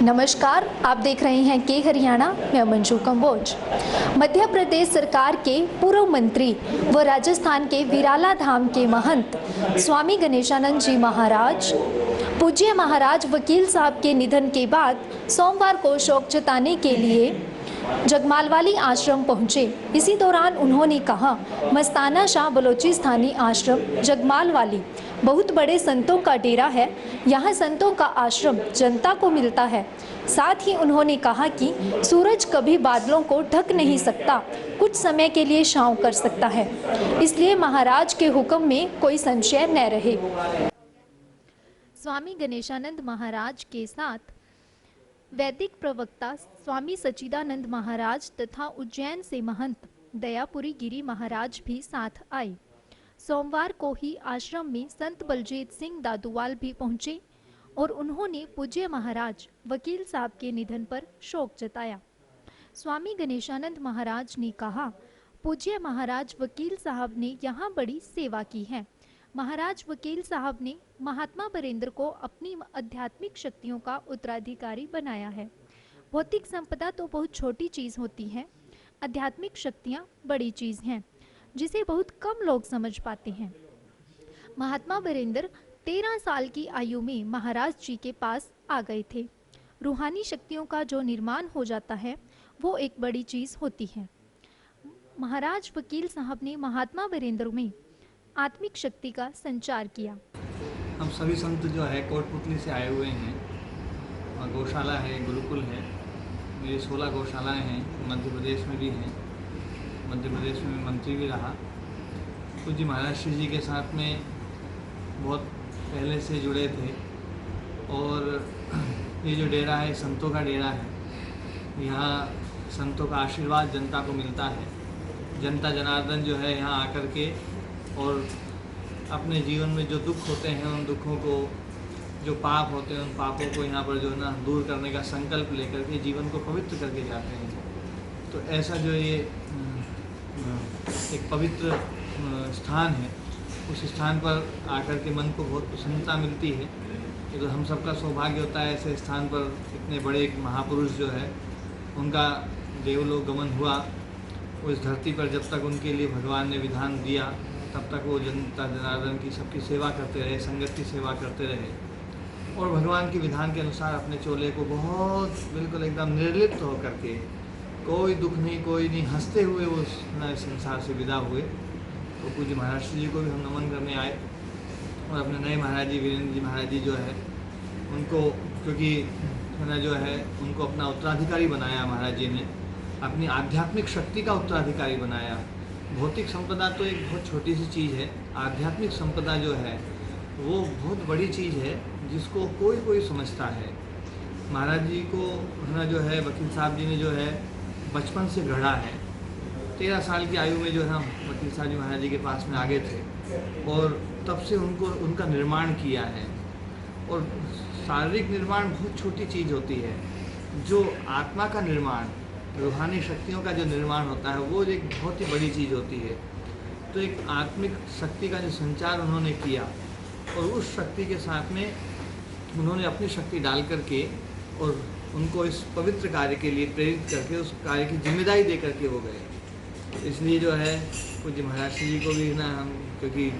नमस्कार, आप देख रहे हैं के हरियाणा। मैं मंजू कंबोज। मध्य प्रदेश सरकार के पूर्व मंत्री व राजस्थान के विराला धाम के महंत स्वामी गणेशानंद जी महाराज, पूज्य महाराज वकील साहब के निधन के बाद सोमवार को शोक जताने के लिए जगमालवाली आश्रम पहुंचे। इसी दौरान उन्होंने कहा, मस्ताना शाह बलोचिस्तानी आश्रम जगमालवाली बहुत बड़े संतों का डेरा है। यहाँ संतों का आश्रम जनता को मिलता है। साथ ही उन्होंने कहा कि सूरज कभी बादलों को ढक नहीं सकता, कुछ समय के लिए छांव कर सकता है, इसलिए महाराज के हुक्म में कोई संशय न रहे। स्वामी गणेशानंद महाराज के साथ वैदिक प्रवक्ता स्वामी सच्चिदानंद महाराज तथा उज्जैन से महंत दयापुरी गिरी महाराज भी साथ आए। सोमवार को ही आश्रम में संत बलजीत सिंह दादूवाल भी पहुंचे और उन्होंने पूज्य महाराज वकील साहब के निधन पर शोक जताया। स्वामी गणेशानंद महाराज ने कहा, पूज्य महाराज वकील साहब ने यहाँ बड़ी सेवा की है। महाराज वकील साहब ने महात्मा बरेंद्र को अपनी आध्यात्मिक शक्तियों का उत्तराधिकारी बनाया है। भौतिक संपदा तो बहुत छोटी चीज़ होती है, आध्यात्मिक शक्तियाँ बड़ी चीज़ हैं, जिसे बहुत कम लोग समझ पाते हैं। महात्मा बरेंद्र 13 साल की आयु में महाराज जी के पास आ गए थे। रूहानी शक्तियों का जो निर्माण हो जाता है वो एक बड़ी चीज़ होती है। महाराज वकील साहब ने महात्मा बरेंद्र में आत्मिक शक्ति का संचार किया। हम सभी संत जो है कोटपुतली से आए हुए हैं और गौशाला है, गुरुकुल है। मेरी 16 गौशालाएं हैं, मध्य प्रदेश में भी हैं। मध्य प्रदेश में मंत्री भी रहा। पूज्य महाराज श्री जी के साथ में बहुत पहले से जुड़े थे और ये जो डेरा है संतों का डेरा है। यहाँ संतों का आशीर्वाद जनता को मिलता है। जनता जनार्दन जो है यहाँ आकर के और अपने जीवन में जो दुख होते हैं उन दुखों को, जो पाप होते हैं उन पापों को यहाँ पर जो है ना दूर करने का संकल्प लेकर के जीवन को पवित्र करके जाते हैं। तो ऐसा जो ये एक पवित्र स्थान है, उस स्थान पर आकर के मन को बहुत प्रसन्नता मिलती है। ये तो हम सबका सौभाग्य होता है ऐसे स्थान पर इतने बड़े महापुरुष जो है उनका देवलोक गमन हुआ। उस धरती पर जब तक उनके लिए भगवान ने विधान दिया तब तक वो जनता जनार्दन की सबकी सेवा करते रहे, संगत की सेवा करते रहे और भगवान के विधान के अनुसार अपने चोले को बहुत बिल्कुल एकदम निर्लिप्त होकर के, कोई दुख नहीं कोई नहीं, हंसते हुए वो संसार से विदा हुए। तो पूज्य महाराज श्री जी को भी हम नमन करने आए और अपने नए महाराज जी वीरेंद्र जी महाराज जी जो है उनको, क्योंकि जो है उनको अपना उत्तराधिकारी बनाया महाराज जी ने, अपनी आध्यात्मिक शक्ति का उत्तराधिकारी बनाया। भौतिक संपदा तो एक बहुत छोटी सी चीज़ है, आध्यात्मिक संपदा जो है वो बहुत बड़ी चीज़ है जिसको कोई कोई समझता है। महाराज जी को जो है वकील साहब जी ने जो है बचपन से गढ़ा है। 13 साल की आयु में जो है ना वकील साहब जी महाराज जी के पास में आगे थे और तब से उनको उनका निर्माण किया है। और शारीरिक निर्माण बहुत छोटी चीज़ होती है, जो आत्मा का निर्माण, रूहानी शक्तियों का जो निर्माण होता है वो एक बहुत ही बड़ी चीज़ होती है। तो एक आत्मिक शक्ति का जो संचार उन्होंने किया और उस शक्ति के साथ में उन्होंने अपनी शक्ति डाल करके और उनको इस पवित्र कार्य के लिए प्रेरित करके उस कार्य की जिम्मेदारी दे करके वो गए। इसलिए जो है पूज्य महाराज श्री जी को भी ना हम, क्योंकि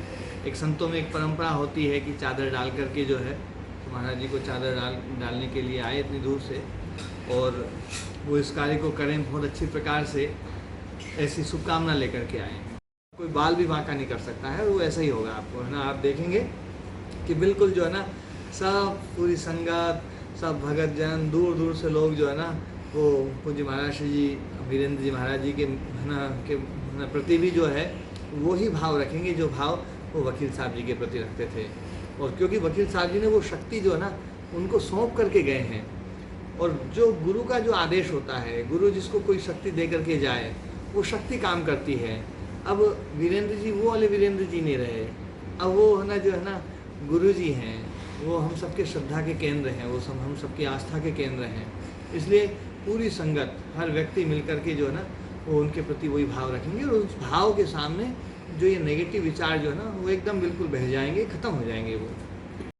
एक संतों में एक परंपरा होती है कि चादर डाल करके जो है तो महाराज जी को चादर डालने के लिए आए इतनी दूर से और वो इस कार्य को करें बहुत अच्छी प्रकार से, ऐसी शुभकामना लेकर के आए। कोई बाल भी बांका नहीं कर सकता है, वो ऐसा ही होगा आपको, है ना। आप देखेंगे कि बिल्कुल जो है ना सब पूरी संगत, सब भगत जन, दूर दूर से लोग जो है ना वो पूज्य महाराज श्री जी वीरेंद्र जी महाराज जी के प्रति भी जो है वो ही भाव रखेंगे जो भाव वो वकील साहब जी के प्रति रखते थे। और क्योंकि वकील साहब जी ने वो शक्ति जो है ना उनको सौंप करके गए हैं और जो गुरु का जो आदेश होता है, गुरु जिसको कोई शक्ति दे करके जाए वो शक्ति काम करती है। अब वीरेंद्र जी वो वाले वीरेंद्र जी नहीं रहे, अब वो है ना जो है ना गुरु जी हैं, वो हम सबके श्रद्धा के केंद्र हैं, वो सब हम सबकी आस्था के केंद्र हैं। इसलिए पूरी संगत, हर व्यक्ति मिलकर के जो है ना वो उनके प्रति वही भाव रखेंगे और उस भाव के सामने जो ये नेगेटिव विचार जो है ना वो एकदम बिल्कुल बह जाएंगे, ख़त्म हो जाएंगे वो।